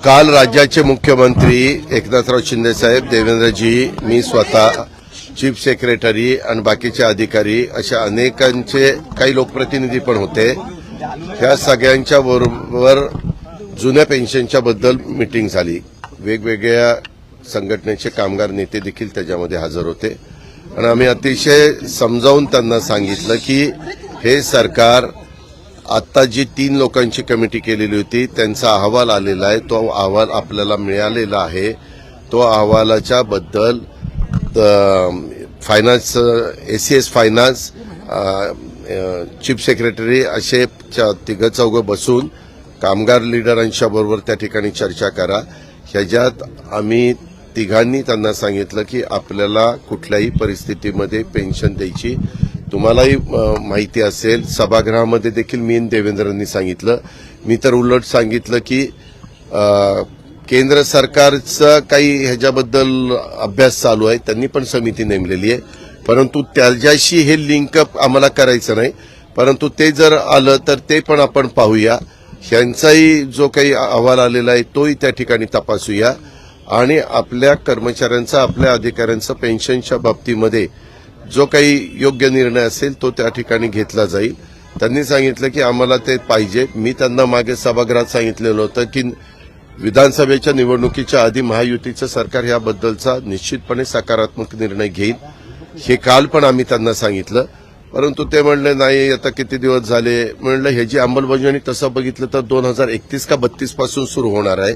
काल राज्याचे मुख्यमंत्री एकनाथराव शिंदे साहेब, देवेंद्रजी, मी स्वतः, चीफ सेक्रेटरी आणि बाकीचे अधिकारी अशा अनेकांचे काही लोकप्रतिनिधी पण होते. ह्या सगळ्यांच्या बरोबर जुन्या पेन्शनच्या बद्दल मीटिंग झाली. वेगवेगळ्या संघटनेचे कामगार नेते देखील त्याच्यामध्ये हजर होते आणि आम्ही अतिशय समजावून त्यांना सांगितलं की हे सरकार आता जी 3 लोकांची कमिटी केलेली होती त्यांचा अहवाल आलेला आहे, तो अहवाल आपल्याला मिळालेला आहे. तो अहवालाच्या बद्दल finance, ACS finance, chief secretary असे 3-4 बसून कामगार लिडरांच्या बरोबर त्या ठिकाणी चर्चा करा. ह्याच्यात आम्ही तिघांनी त्यांना सांगितलं की आपल्याला कुठल्याही परिस्थितीमध्ये पेन्शन द्यायची. तुम्हालाही माहिती असेल, सभागृहामध्ये देखील मी देवेंद्रांनी सांगितलं. मी तर उलट सांगितलं की केंद्र सरकारचा काही ह्याच्याबद्दल अभ्यास चालू आहे, त्यांनी पण समिती नेमलेली आहे, परंतु त्याच्याशी हे लिंकअप आम्हाला करायचं नाही. परंतु ते जर आलं तर ते पण आपण पाहूया. ह्यांचाही जो काही अहवाल आलेला आहे तोही त्या ठिकाणी तपासूया आणि आपल्या कर्मचाऱ्यांचा, आपल्या अधिकाऱ्यांचा पेन्शनच्या बाबतीमध्ये जो काही योग्य निर्णय असेल तो त्या ठिकाणी घेतला जाईल. त्यांनी सांगितलं की आम्हाला ते पाहिजे. मी त्यांना मागे सभागृहात सांगितलेलं होतं की विधानसभेच्या निवडणुकीच्या आधी महायुतीचं सरकार याबद्दलचा निश्चितपणे सकारात्मक निर्णय घेईल. हे काल पण आम्ही त्यांना सांगितलं, परंतु ते म्हणले नाही, आता किती दिवस झाले. म्हणलं ह्याची अंमलबजावणी तसं बघितलं तर 2031 का 32 पासून सुरू होणार आहे.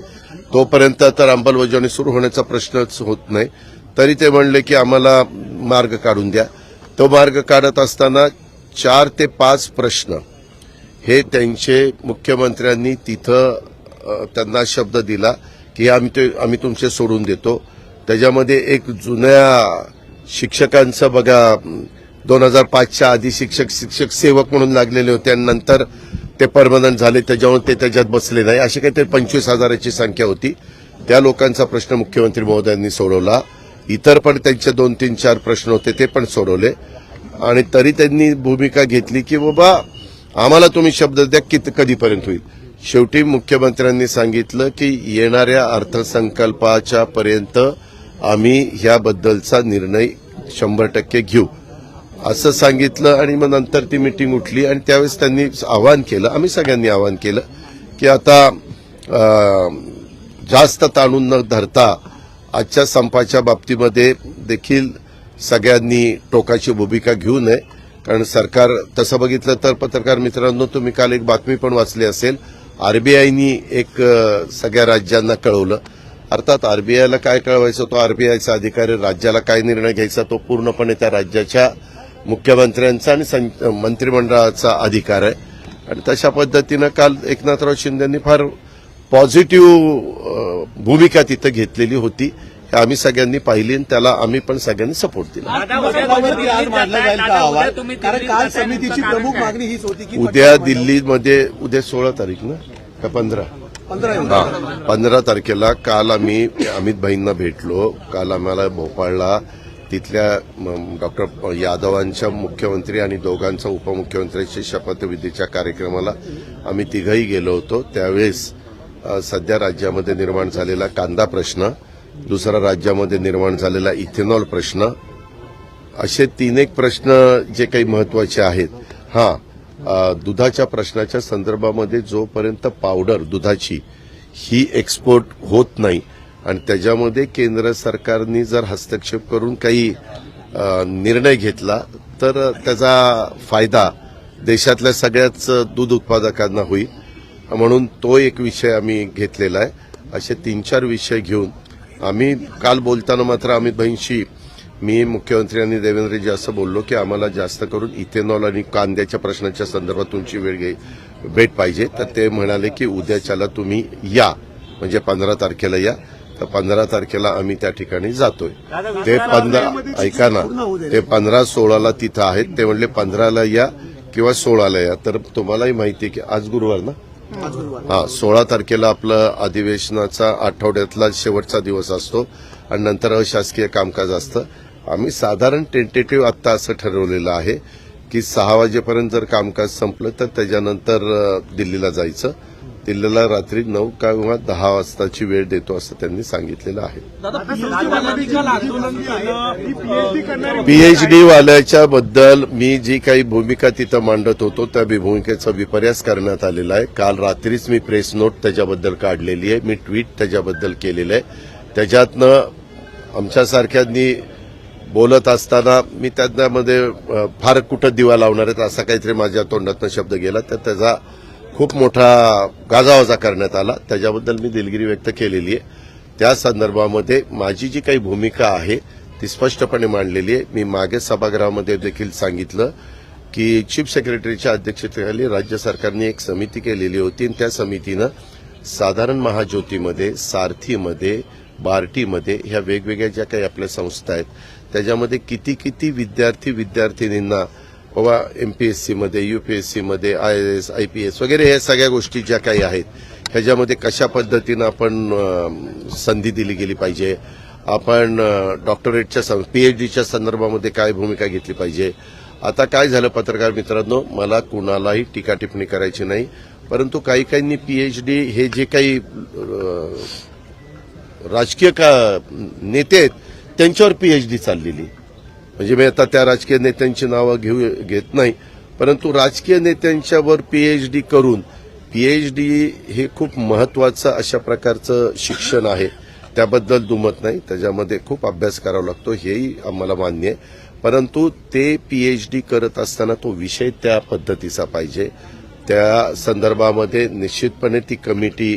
तोपर्यंत तर अंमलबजावणी सुरू होण्याचा प्रश्नच होत नाही. तरी ते म्हणले की आम्हाला मार्ग काढून द्या. तो मार्ग काढत असताना 4 ते 5 प्रश्न हे त्यांचे मुख्यमंत्र्यांनी तिथं त्यांना शब्द दिला की आम्ही तुमचे सोडून देतो. त्याच्यामध्ये एक जुन्या शिक्षकांचं बघा, 2005च्या आधी शिक्षक सेवक म्हणून लागलेले होते आणि नंतर ते परमनंट झाले, त्याच्यामुळे ते त्याच्यात बसले नाही. अशी काहीतरी 25,000ची संख्या होती. त्या लोकांचा प्रश्न मुख्यमंत्री महोदयांनी सोडवला. इतर पण त्यांचे 2-3-4 प्रश्न होते, ते पण सोडवले. आणि तरी त्यांनी भूमिका घेतली की बाबा आम्हाला तुम्ही शब्द द्या, कधीपर्यंत होईल. शेवटी मुख्यमंत्र्यांनी सांगितलं की येणाऱ्या अर्थसंकल्पाच्या पर्यंत आम्ही ह्याबद्दलचा निर्णय 100% घेऊ असं सांगितलं. आणि मग नंतर ती मीटिंग उठली आणि त्यावेळेस त्यांनी आवाहन केलं, आम्ही सगळ्यांनी आवाहन केलं की आता जास्त ताणून न धरता आजच्या संपाच्या बाबतीमध्ये देखील सगळ्यांनी टोकाची भूमिका घेऊ नये. कारण सरकार तसं बघितलं तर पत्रकार मित्रांनो, तुम्ही काल एक बातमी पण वाचली असेल, आरबीआयनी एक सगळ्या राज्यांना कळवलं. अर्थात आरबीआयला काय कळवायचं, तो आरबीआयचा अधिकारी, राज्याला काय निर्णय घ्यायचा तो पूर्णपणे त्या राज्याच्या मुख्यमंत्र्यांचा आणि मंत्रिमंडळाचा अधिकार आहे. आणि तशा पद्धतीनं काल एकनाथराव शिंदेंनी फार पॉझिटिव्ह भूमिका तिथं घेतलेली होती. हे आम्ही सगळ्यांनी पाहिली आणि त्याला आम्ही पण सगळ्यांनी सपोर्ट दिला. उद्या दिल्लीमध्ये, उद्या 16 तारीख ना का 15? 15 तारखेला काल आम्ही अमित भाईंना भेटलो. काल आम्हाला भोपाळला तिथल्या डॉक्टर यादवांच्या मुख्यमंत्री आणि दोघांचा उपमुख्यमंत्र्यांच्या शपथविधीच्या कार्यक्रमाला आम्ही तिघही गेलो होतो. त्यावेळेस सध्या राज्यामध्ये निर्माण झालेला कांदा प्रश्न, दुसरा राज्यामध्ये निर्माण झालेला इथेनॉल प्रश्न, असे 3-1 प्रश्न जे काही महत्वाचे आहेत. दुधाच्या प्रश्नाच्या संदर्भामध्ये जोपर्यंत पावडर दुधाची ही एक्सपोर्ट होत नाही आणि त्याच्यामध्ये केंद्र सरकारने जर हस्तक्षेप करून काही निर्णय घेतला तर त्याचा फायदा देशातल्या सगळ्याच दूध उत्पादकांना होईल. म्हणून तो एक विषय आम्ही घेतलेला आहे. असे 3-4 विषय घेऊन आम्ही काल बोलताना मात्र अमित भाईंशी मी, मुख्यमंत्री आणि देवेंद्रजी असं बोललो की आम्हाला जास्त करून इथेनॉल आणि कांद्याच्या प्रश्नाच्या संदर्भात तुमची भेट पाहिजे. तर ते म्हणाले की उद्याच्याला तुम्ही या, म्हणजे 15 तारखेला या. तर 15 तारखेला आम्ही त्या ठिकाणी जातोय. ते 15 ऐका ना, ते 15-16ला तिथं आहेत. ते म्हणले 15ला या किंवा 16ला या. तर तुम्हालाही माहिती आहे की आज गुरुवार ना, 16 तारखेला आपलं अधिवेशनाचा आठवड्यातला शेवटचा दिवस असतो आणि नंतर अशासकीय कामकाज असतं. आम्ही साधारण टेंटेटिव्ह आत्ता असं ठरवलेलं आहे की 6 वाजेपर्यंत जर कामकाज संपलं तर त्याच्यानंतर दिल्लीला जायचं दिल्लीला रात्री 9 किंवा 10 वाजताची वेळ देतो असं त्यांनी सांगितलेलं आहे. पीएचडी वाल्याच्या बद्दल मी जी काही भूमिका तिथं मांडत होतो त्या भूमिकेचा विपर्यास करण्यात आलेला आहे. काल रात्रीच मी प्रेस नोट त्याच्याबद्दल काढलेली आहे, मी ट्विट त्याच्याबद्दल केलेलं आहे. त्याच्यातनं आमच्यासारख्यांनी बोलत असताना मी त्यामध्ये फार कुठं दिवा लावणार आहेत असा काहीतरी माझ्या तोंडातनं शब्द गेला, तर त्याचा खूप मोठा गाजावाजा करण्यात आला. त्याच्याबद्दल मी दिलगिरी व्यक्त केलेली आहे. त्या संदर्भामध्ये माझी जी काही भूमिका आहे ती स्पष्टपणे मांडलेली आहे. मी मागे सभागृहामध्ये देखील सांगितलं की चीफ सेक्रेटरीच्या अध्यक्षतेखाली राज्य सरकारने एक समिती केलेली होती आणि त्या समितीनं साधारण महाज्योतीमध्ये, सारथीमध्ये, बार्टीमध्ये ह्या वेगवेगळ्या ज्या काही आपल्या संस्था आहेत त्याच्यामध्ये किती विद्यार्थिनींना बाबा एमपीएससीमध्ये, यूपीएससीमध्ये, IAS, IPS वगैरे ह्या सगळ्या गोष्टी ज्या काही आहेत ह्याच्यामध्ये कशा पद्धतीनं आपण संधी दिली गेली पाहिजे, आपण डॉक्टरेटच्या PhDच्या संदर्भामध्ये काय भूमिका घेतली पाहिजे. आता काय झालं पत्रकार मित्रांनो, मला कुणालाही टीका टिप्पणी करायची नाही, परंतु काहींनी PhD हे जे काही राजकीय नेते आहेत त्यांच्यावर PhD चाललेली, म्हणजे मी आता त्या राजकीय नेत्यांची नावं घेत नाही, परंतु राजकीय नेत्यांच्यावर PhD करून, PhD हे खूप महत्वाचं अशा प्रकारचं शिक्षण आहे, त्याबद्दल दुमत नाही, त्याच्यामध्ये खूप अभ्यास करावा लागतो हेही आम्हाला मान्य आहे. परंतु ते PhD करत असताना तो विषय त्या पद्धतीचा पाहिजे. त्या संदर्भामध्ये निश्चितपणे ती कमिटी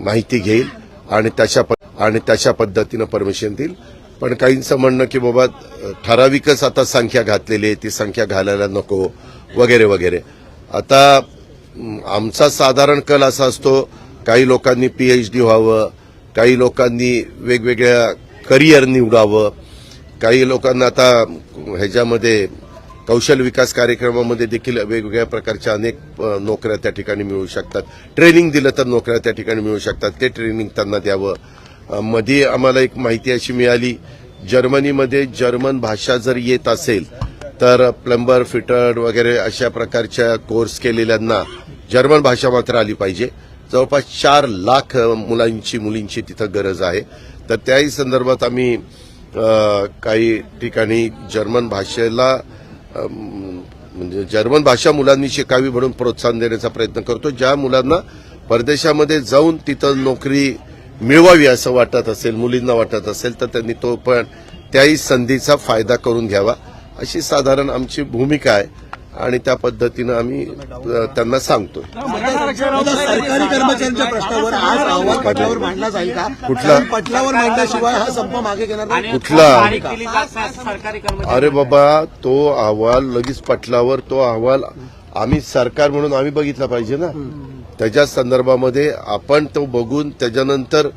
माहिती घेईल आणि त्याच्या पद्धतीनं परमिशन देईल. पण काहींचं म्हणणं की बाबा ठराविकच आता संख्या घातलेली आहे, ती संख्या घालायला नको वगैरे वगैरे. आता आमचा साधारण कल असा असतो, काही लोकांनी PhD व्हावं, काही लोकांनी वेगवेगळ्या करिअर निवडावं, काही लोकांना आता ह्याच्यामध्ये कौशल विकास कार्यक्रमामध्ये देखील वेगवेगळ्या प्रकारच्या अनेक नोकऱ्या त्या ठिकाणी मिळू शकतात. ट्रेनिंग दिलं तर नोकऱ्या त्या ठिकाणी मिळू शकतात, ते ट्रेनिंग त्यांना द्यावं. मध्ये आम्हाला एक माहिती अशी मिळाली, जर्मनीमध्ये जर्मन भाषा जर येत असेल तर प्लंबर, फिटर वगैरे अशा प्रकारच्या कोर्स केलेल्यांना जर्मन भाषा मात्र आली पाहिजे. जवळपास 4 लाख मुलींची तिथं गरज आहे. तर त्याही संदर्भात आम्ही काही ठिकाणी जर्मन भाषेला म्हणजे जर्मन भाषा मुलांनी शिकावी म्हणून प्रोत्साहन देण्याचा प्रयत्न करतो. ज्या मुलांना परदेशामध्ये जाऊन तिथं नोकरी मिळवावी असं वाटत असेल, मुलींना वाटत असेल, तर त्यांनी तो पण त्याही संधीचा फायदा करून घ्यावा अशी साधारण आमची भूमिका आहे आणि त्या पद्धतीनं आम्ही त्यांना सांगतो. सरकारी कर्मचाऱ्यांच्या प्रश्नावर आज अहवाल पटलावर मांडला जाईल का? कुठला पटलावर मांडल्याशिवाय हा संप मागे घेणार नाही. कुठला? अरे बाबा, तो अहवाल लगेच पटलावर, तो अहवाल आम्ही सरकार म्हणून आम्ही बघितला पाहिजे ना. त्याच्या संदर्भामध्ये आपण तो बघून त्याच्यानंतर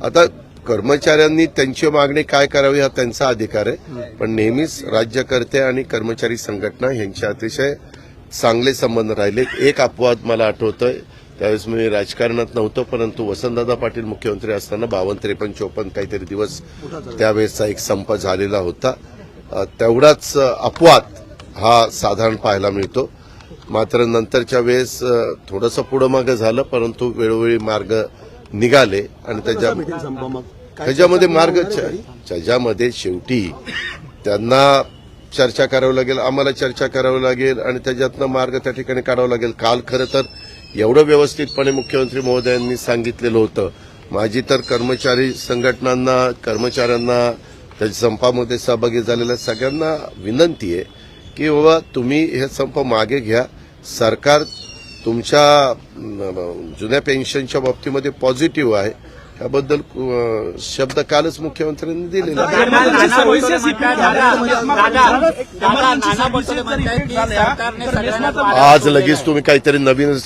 आता कर्मचाऱ्यांनी त्यांची मागणी काय करावी हा त्यांचा अधिकार आहे. पण नेहमीच राज्यकर्ते आणि कर्मचारी संघटना यांचे अतिशय चांगले संबंध राहिले. एक अपवाद मला आठवतोय, त्यावेळेस मी राजकारणात नव्हतो, परंतु वसंतदादा पाटील मुख्यमंत्री असताना 52, 53, 54 काहीतरी दिवस त्यावेळेसचा एक संप झालेला होता. तेवढाच अपवाद हा साधारण पाहायला मिळतो. मात्र नंतरच्या वेळेस थोडंसं पुढं मागं झालं, परंतु वेळोवेळी मार्ग निघाले आणि त्याच्यामध्ये त्याच्यामध्ये शेवटी त्यांना चर्चा करावी लागेल, आम्हाला चर्चा करावी लागेल आणि त्याच्यातनं मार्ग त्या ठिकाणी काढावा लागेल. काल खरं तर एवढं व्यवस्थितपणे मुख्यमंत्री महोदयांनी सांगितलेलं होतं. माझी तर कर्मचारी संघटनांना, कर्मचाऱ्यांना, त्या संपामध्ये सहभागी झालेल्या सगळ्यांना विनंती आहे की बाबा तुम्ही हे संप मागे घ्या. सरकार तुमच्या जुन्या पेन्शनच्या बाबतीमध्ये पॉझिटिव्ह आहे, याबद्दल शब्द कालच मुख्यमंत्र्यांनी दिलेला. आज लगेच तुम्ही काहीतरी नवीन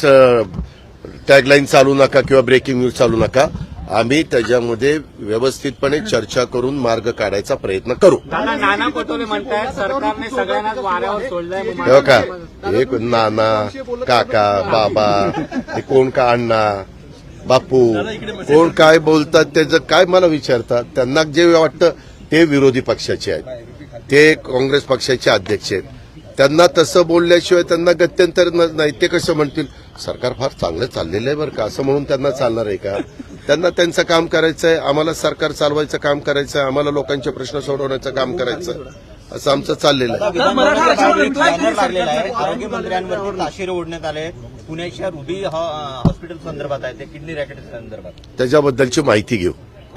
टॅगलाईन चालू नका किंवा ब्रेकिंग न्यूज चालू नका. आम्ही त्याच्यामध्ये व्यवस्थितपणे चर्चा करून मार्ग काढायचा प्रयत्न करू. नाना पटोले म्हणतात सरकारने सगळ्यांनाच वाऱ्यावर सोडलंय. का एक नाना, काका, बाबा, हे कोण का अण्णा, बापू, कोण काय बोलतात त्याचं काय मला विचारतात. त्यांना जे वाटतं ते विरोधी पक्षाचे आहेत, ते काँग्रेस पक्षाचे अध्यक्ष आहेत. त्यांना तसं बोलल्याशिवाय त्यांना गत्यंतर नाही. ते कसं म्हणतील सरकार फार चांगलं चाललेलं आहे बरं का, असं म्हणून त्यांना चालणार आहे का? त्यांना त्यांचं काम करायचं आहे, आम्हाला सरकार चालवायचं काम करायचं आहे, आम्हाला लोकांचे प्रश्न सोडवण्याचं काम करायचं आहे. असं आमचं चाललेलं आहे. बॅनर लागलेला आहे. आरोग्यमंत्र्यांवरती ताशेरे ओढण्यात आले. पुण्याच्या रुबी हॉस्पिटल संदर्भात आहे ते किडनी रॅकेट संदर्भात. त्याच्याबद्दलची माहिती घेऊ.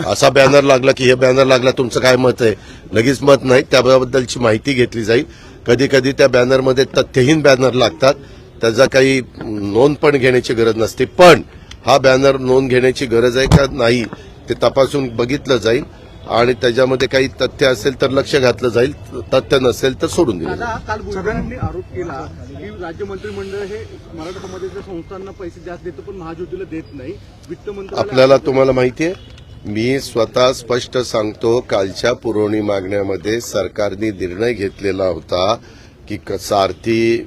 असा बॅनर लागला की हे बॅनर लागला, तुमचं काय मत आहे? लगेच मत नाही, त्याबद्दलची माहिती घेतली जाईल. कधी कधी त्या बॅनरमध्ये तथ्यहीन बॅनर लागतात, त्याचा काही नोंद पण घेण्याची गरज नसते. पण हा बॅनर नोंद घेण्याची गरज आहे का नाही ते तपासून बघितलं जाईल आणि त्याच्यामध्ये काही तथ्य असेल तर लक्ष घातलं जाईल, तथ्य नसेल तर सोडून दिलं जाईल. काल भुजबळांनी आरोप केला की राज्य मंत्रिमंडळ हे मराठा समाजाच्या संस्थांना पैसे जास्त देतं पण महाज्योतीला देत नाही. वित्त मंत्रालय आपल्याला तुम्हाला माहिती आहे, मी स्वतः स्पष्ट सांगतो, कालच्या पुरवणी मागण्यामध्ये सरकारने निर्णय घेतलेला होता की सारथी,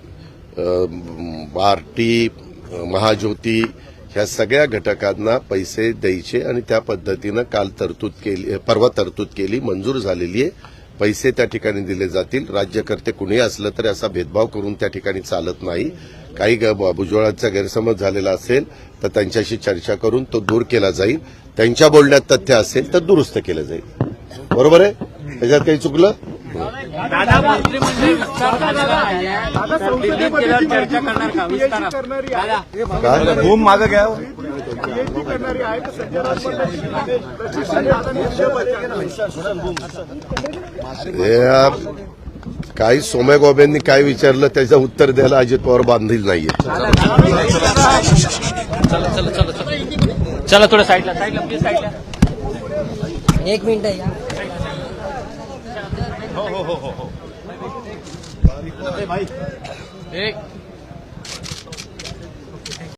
बार्टी, महाज्योती ह्या सगळ्या घटकांना पैसे द्यायचे आणि त्या पद्धतीनं काल तरतूद केली, परवा तरतूद केली, मंजूर झालेली आहे. पैसे त्या ठिकाणी दिले जातील. राज्यकर्ते कुणी असलं तरी असा भेदभाव करून त्या ठिकाणी चालत नाही. काही भुजबळांचा गैरसमज झालेला असेल तर त्यांच्याशी चर्चा करून तो दूर केला जाईल. त्यांच्या बोलण्यात तथ्य असेल तर दुरुस्त केलं जाईल. बरोबर आहे? त्याच्यात काही चुकलं? दादा, मंत्रिमंडळ विस्तार झालेला आहे. तर दिल्लीत गेल्यावर चर्चा करणार का विस्तारात? दादा, काय? भूम मागं घ्या. पीएचडी करणारी आहे तर संजय राऊत काही सोम्या गोब्यांनी काय विचारलं त्याचं उत्तर द्यायला अजित पवार बांधील नाहीये. चला थोडं साईडला प्लीज साईडला. एक मिनिट या. एक